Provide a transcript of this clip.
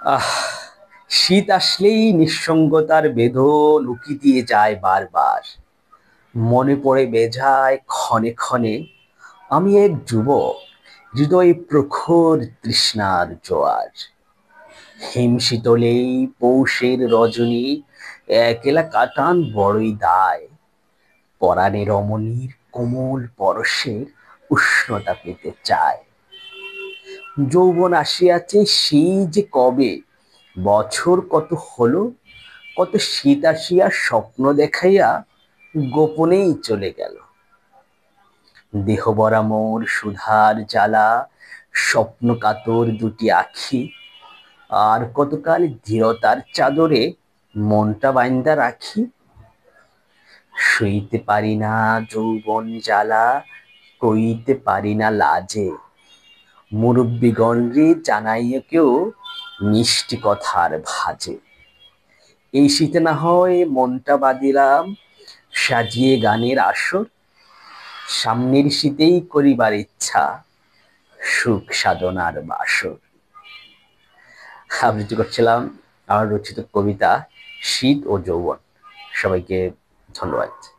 আহ শীত আসলেই নিঃসঙ্গতার বেদন উকি দিয়ে যায় বারবার। মনে পড়ে বেজায় ক্ষণে ক্ষণে আমি এক যুবক, হৃদয়ে প্রখর তৃষ্ণার জোয়ার। হিমশীতলেই পৌষের রজনী একলা কাটান বড়ই দায়। পরাণে রমণীর কোমল পরশের উষ্ণতা পেতে চায়। যৌবন আসিয়াছে সেই যে কবে, বছর কত হলো, কত শীত আসিয়া স্বপ্ন দেখাইয়া গোপনেই চলে গেল। দেহ ভরা মোর সুধার জ্বালা, স্বপ্ন কাতর দুটি আখি, আর কতকাল ধীরতার চাদরে মনটা বাইন্দা রাখি। সইতে পারি না যৌবন জ্বালা, কইতে পারি না লাজে, মুরব্বিগণ জানাইয়া কেউ মিষ্টি কথার ভাজে। এই শীতে না হয় মনটা বাঁধিলাম সাজিয়ে গানের আসর, সামনের শীতেই করিবার ইচ্ছা সুখ সাধনার বাসর। আবৃত্তি করছিলাম আমার রচিত কবিতা শীত ও যৌবন। সবাইকে ধন্যবাদ।